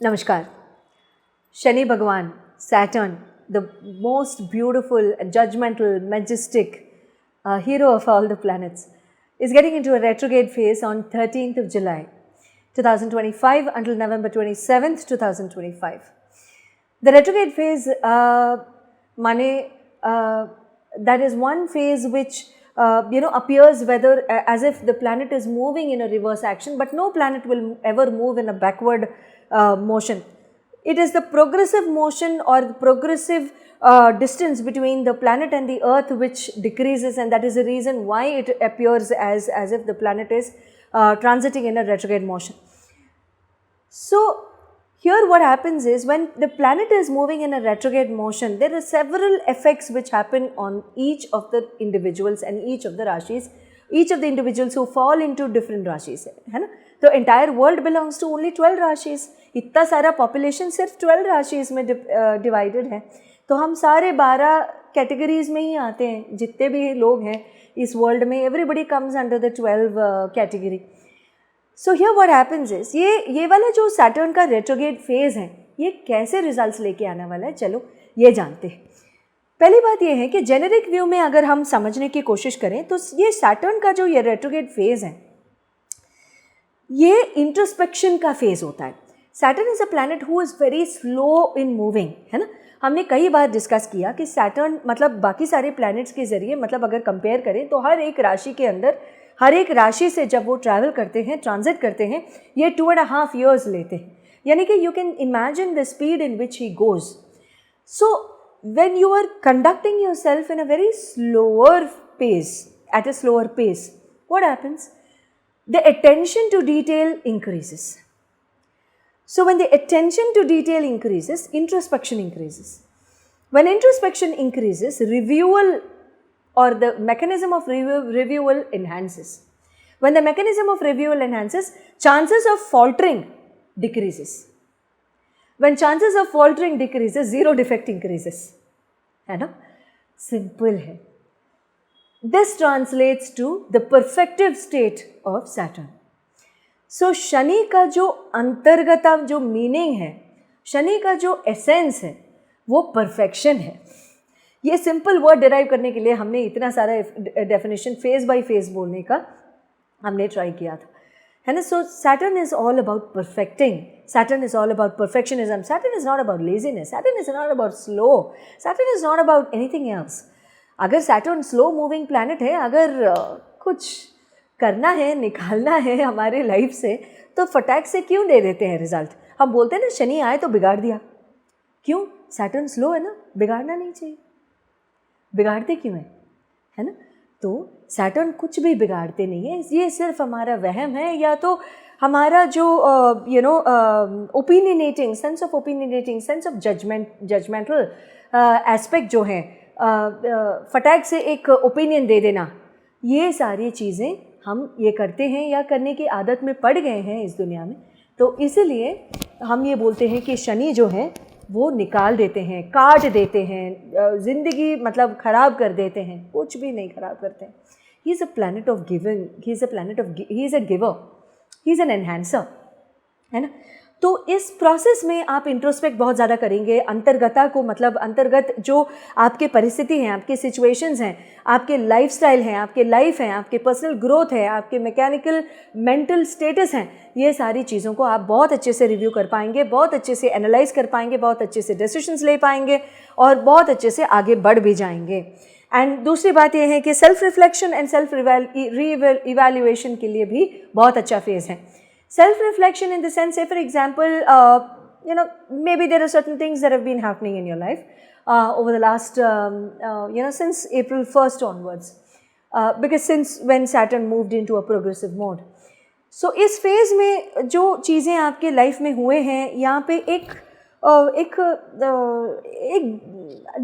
Namaskar. Shani Bhagwan, Saturn, the most beautiful, judgmental, majestic hero of all the planets, is getting into a retrograde phase on 13th of July 2025 until November 27th, 2025. The retrograde phase, that is one phase which appears whether as if the planet is moving in a reverse action, but no planet will ever move in a backward motion. It is the progressive motion or the progressive distance between the planet and the earth which decreases, and that is the reason why it appears as if the planet is transiting in a retrograde motion. So here what happens is, when the planet is moving in a retrograde motion, there are several effects which happen on each of the individuals and each of the rashis, each of the individuals who fall into different rashis, है ना. The entire world belongs to only 12 rashis. इतना सारा population सिर्फ 12 rashis में divided है, तो हम सारे 12 categories में ही आते हैं. जितने भी लोग हैं इस world में, everybody comes under the 12 category. So here what happens is, ये वाला जो Saturn का retrograde phase है, ये कैसे results लेके आने वाला है, चलो ये जानते हैं. पहली बात ये है कि जेनेरिक व्यू में अगर हम समझने की कोशिश करें तो ये सैटर्न का जो ये रेट्रोग्रेड फेज है, ये इंट्रोस्पेक्शन का फेज होता है. Saturn is a planet who is very slow in moving, है ना. हमने कई बार डिस्कस किया कि सैटर्न मतलब बाकी सारे प्लैनेट्स के ज़रिए, मतलब अगर कंपेयर करें तो हर एक राशि के अंदर, हर एक राशि से जब वो ट्रैवल करते हैं, ट्रांजिट करते हैं, ये 2.5 years लेते हैं. यानी कि you can imagine the speed in which he goes. So when you are conducting yourself in a very slower pace, at a slower pace, what happens? The attention to detail increases. So when the attention to detail increases, introspection increases. When introspection increases, reviewal or the mechanism of reviewal enhances. When the mechanism of reviewal enhances, chances of faltering decreases. When chances of faltering decreases, zero defect increases. है ना. Simple है. This translates to the perfective state of Saturn. So Shani का जो अंतर्गत जो meaning है, शनि का जो एसेंस है, वो परफेक्शन है. ये सिंपल वर्ड डिराइव करने के लिए हमने इतना सारा डेफिनेशन फेज बाय फेज बोलने का हमने ट्राई किया था, है ना. So Saturn is all about perfecting. Saturn is all about perfectionism. Saturn is not about laziness. Saturn is not about slow. Saturn is not about anything else. अगर Saturn slow moving planet है, अगर कुछ करना है, निकालना है हमारे life से, तो फटाक से क्यों दे देते हैं रिजल्ट. हम बोलते हैं ना, शनि आए तो बिगाड़ दिया. क्यों? Saturn स्लो है ना, बिगाड़ना नहीं चाहिए. बिगाड़ते क्यों है ना. तो Saturn कुछ भी बिगाड़ते नहीं है. ये सिर्फ हमारा वहम है, या तो हमारा जो opinionating, sense of opinionating, sense of judgmental aspect जो है, फटाक से एक ओपिनियन दे देना, ये सारी चीज़ें हम ये करते हैं या करने की आदत में पड़ गए हैं इस दुनिया में. तो इसीलिए हम ये बोलते हैं कि शनि जो है वो निकाल देते हैं, काट देते हैं, ज़िंदगी मतलब ख़राब कर देते हैं. कुछ भी नहीं ख़राब करते हैं. He is a planet of giving, he is a giver, he is an enhancer, है ना. तो इस प्रोसेस में आप इंट्रोस्पेक्ट बहुत ज़्यादा करेंगे. अंतर्गता को, मतलब अंतर्गत जो आपके परिस्थिति हैं, आपके सिचुएशंस हैं, आपके लाइफस्टाइल हैं, आपके लाइफ हैं, आपके पर्सनल ग्रोथ है, आपके मैकेनिकल मेंटल स्टेटस हैं, ये सारी चीज़ों को आप बहुत अच्छे से रिव्यू कर पाएंगे, बहुत अच्छे से एनालाइज कर पाएंगे, बहुत अच्छे से डिसीजंस ले पाएंगे और बहुत अच्छे से आगे बढ़ भी जाएंगे. एंड दूसरी बात यह है कि self reflection and self evaluation के लिए भी बहुत अच्छा फेज़ है. Self reflection in the sense, say for example maybe there are certain things that have been happening in your life over the last since April 1st onwards, because since when Saturn moved into a progressive mode. So इस phase में जो चीज़ें आपके life में हुए हैं, यहाँ पे एक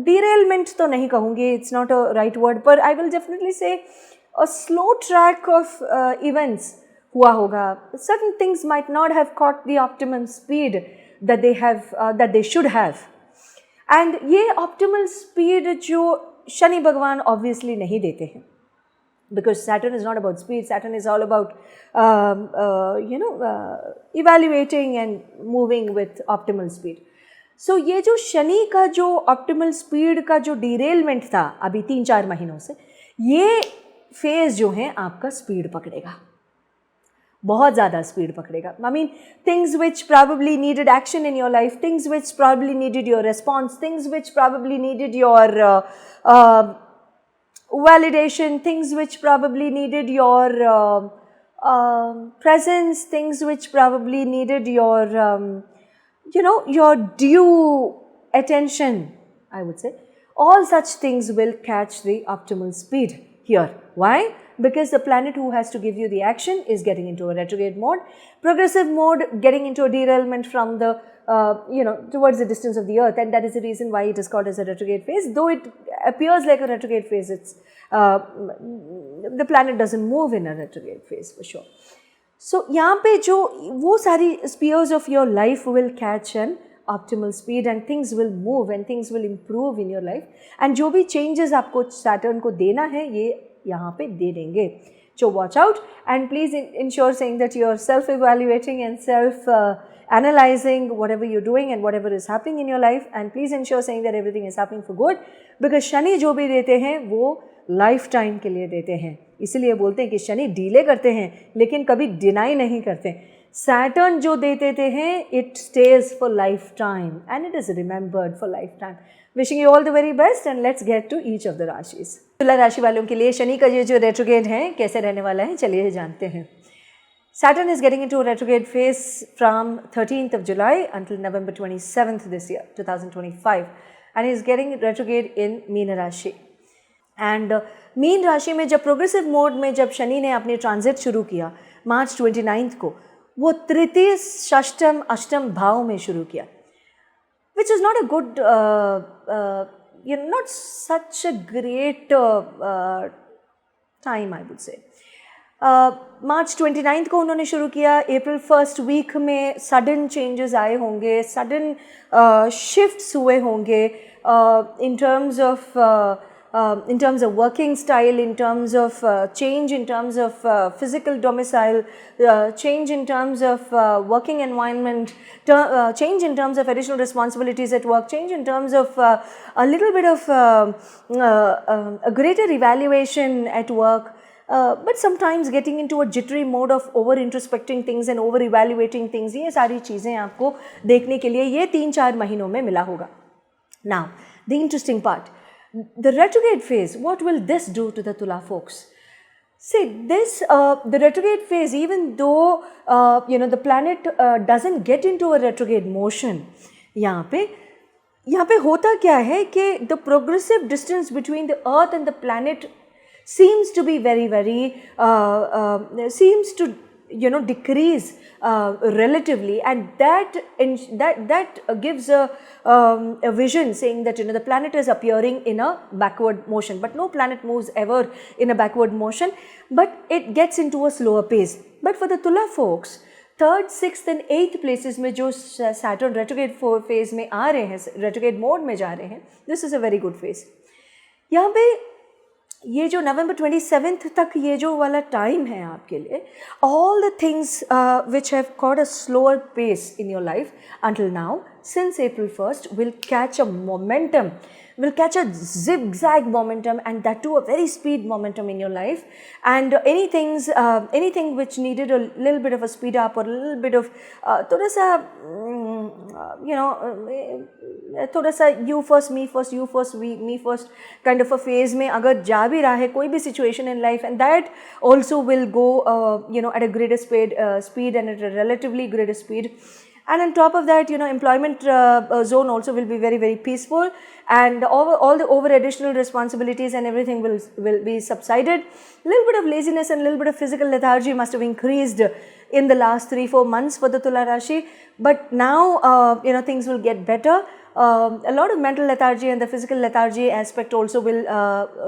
derailment तो नहीं कहूँगी, it's not a right word, but I will definitely say a slow track of events हुआ होगा. Certain things might not have caught the optimum speed that they should have. And ये optimal speed जो शनि भगवान obviously नहीं देते हैं. because Saturn is not about speed. Saturn is all about evaluating and moving with optimal speed. So ये जो शनि का जो ऑप्टिमल स्पीड का जो डिरेलमेंट था अभी 3-4 महीनों से, ये फेज जो है आपका स्पीड पकड़ेगा, बहुत ज़्यादा स्पीड पकड़ेगा. I mean things which probably needed action in your life, things which probably needed your response, things which probably needed your validation, things which probably needed your presence, things which probably needed your your due attention, I would say. All such things will catch the optimal speed here. Why? Because the planet who has to give you the action is getting into a retrograde mode. Progressive mode, getting into a derailment from the towards the distance of the earth, and that is the reason why it is called as a retrograde phase. Though it appears like a retrograde phase, it's the planet doesn't move in a retrograde phase for sure. So यहाँ पे जो वो सारी spheres of your life will catch an optimal speed and things will move and things will improve in your life, and जो भी changes आपको Saturn को देना है ये यहाँ पे दे देंगे. So watch out and please ensure saying that you are self-evaluating and self-analyzing whatever you're doing and whatever is happening in your life, and please ensure saying that everything is happening for good, because Shani जो भी देते हैं वो life time के लिए देते हैं. इसीलिए बोलते हैं कि शनि डीले करते हैं लेकिन कभी डिनाई नहीं करते. सैटर्न जो दे देते हैं it stage for life time and it is remembered for life time. Wishing you all the very best and let's get to each of the राशिज. तुला राशि वालों के लिए शनि का ये जो रेट्रोग्रेड है कैसे रहने वाला है चलिए जानते हैं. Saturn is getting into a retrograde phase from 13th of July until November 27th this year, 2025, and is getting retrograde in Meena Rashi. And mean राशि में जब प्रोग्रेसिव मोड में जब शनि ने अपनी ट्रांजिट शुरू किया मार्च 29 को, वो तृतीय षष्टम अष्टम भाव में शुरू किया, which is not a good not such a great time I would say. March 29 को उन्होंने शुरू किया. अप्रैल फर्स्ट वीक में सडन चेंजेस आए होंगे, सडन शिफ्ट्स हुए होंगे in terms of working style, in terms of change, in terms of physical domicile, change in terms of working environment, change in terms of additional responsibilities at work, change in terms of a little bit of a greater evaluation at work, but sometimes getting into a jittery mode of over introspecting things and over evaluating things. ये सारी चीज़ें आपको देखने के लिए ये 3-4 महीनों में मिला होगा. Now the interesting part, the retrograde phase, what will this do to the Tula folks? See, this the retrograde phase, even though the planet doesn't get into a retrograde motion, यहाँ पे होता क्या है कि the progressive distance between the earth and the planet seems to be very seems to decrease relatively, and that gives a vision saying that the planet is appearing in a backward motion, but no planet moves ever in a backward motion, but it gets into a slower pace. But for the Tula folks, 3rd, 6th and 8th places में जो Saturn retrograde phase में आ रहे हैं, retrograde mode में जा रहे हैं, this is a very good phase. यहाँ पे ये जो नवंबर 27th तक ये जो वाला टाइम है आपके लिए, all the things which have caught a slower pace in your life until now, since April 1st, will catch a momentum, will catch a zigzag momentum, and that too a very speed momentum in your life. And anything which needed a little bit of a speed up or a little bit of थोड़ा सा you first, me first, you first, me first kind of a phase में अगर जा भी रहा है कोई भी situation in life, and that also will go at a greater speed and at a relatively greater speed. And on top of that, employment zone also will be very peaceful, and all the over additional responsibilities and everything will be subsided. A little bit of laziness and a little bit of physical lethargy must have increased in the last 3-4 months for the Tula Rashi, but now things will get better. A lot of mental lethargy and the physical lethargy aspect also will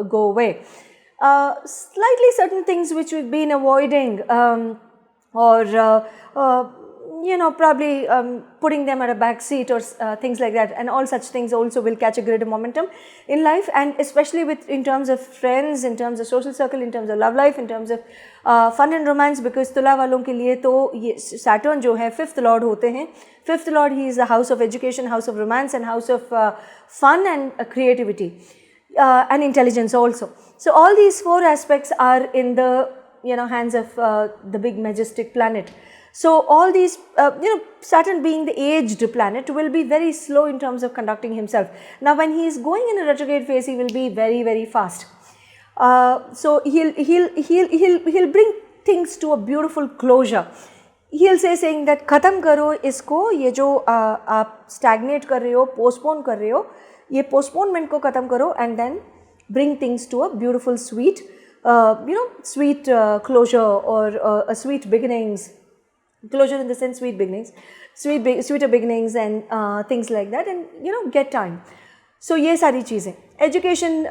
go away. Slightly certain things which we've been avoiding or probably putting them at a back seat or things like that, and all such things also will catch a greater momentum in life, and especially in terms of friends, in terms of social circle, in terms of love life, in terms of fun and romance, because तुला वालों के लिए तो ये Saturn जो है 5th lord होते हैं. 5th lord, he is the house of education, house of romance, and house of fun and creativity and intelligence also. So all these 4 aspects are in the hands of the big majestic planet. So all these, Saturn being the aged planet will be very slow in terms of conducting himself. Now when he is going in a retrograde phase, he will be very, very fast. So he'll bring things to a beautiful closure. He'll saying that khatam karo isko, ye jo aap stagnate kar rahe ho, postpone kar rahe ho, ye postponement ko khatam karo, and then bring things to a beautiful sweet sweet closure, or a sweet beginnings. Closure in the sense sweet beginnings, sweeter beginnings, and things like that, and get time. So ये सारी चीज़ें education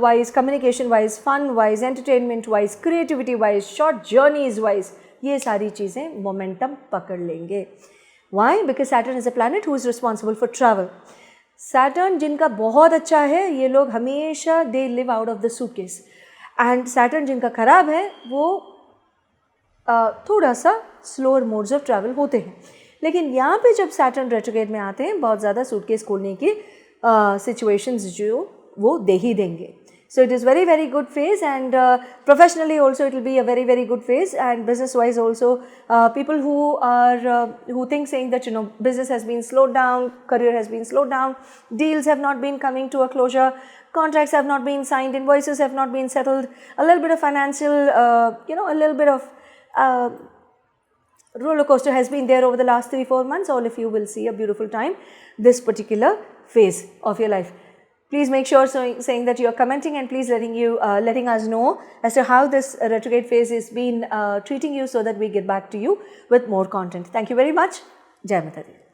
wise, communication wise, fun wise, entertainment wise, creativity wise, short journeys wise, ये सारी चीज़ें momentum पकड़ लेंगे. Why? Because Saturn is a planet who is responsible for travel. Saturn जिनका बहुत अच्छा है, ये लोग हमेशा they live out of the suitcase, and Saturn जिनका खराब है वो थोड़ा सा स्लोअर मोड्स ऑफ ट्रैवल होते हैं. लेकिन यहाँ पे जब सैटर्न रेट्रोग्रेड में आते हैं, बहुत ज़्यादा सूटकेस खोलने की सिचुएशंस जो वो दे ही देंगे. So it is very, very good phase, and professionally also it will be a very, very good phase, and business wise also people who think saying that business has been slowed down, career has been slowed down, deals have not been coming to a closure, contracts have not been signed, invoices have not been settled, a little bit of financial a little bit of roller coaster has been there over the last 3-4 months. All of you will see a beautiful time this particular phase of your life. Please make sure saying that you are commenting, and please letting us know as to how this retrograde phase is been treating you, so that we get back to you with more content. Thank you very much. Jai Mata Di.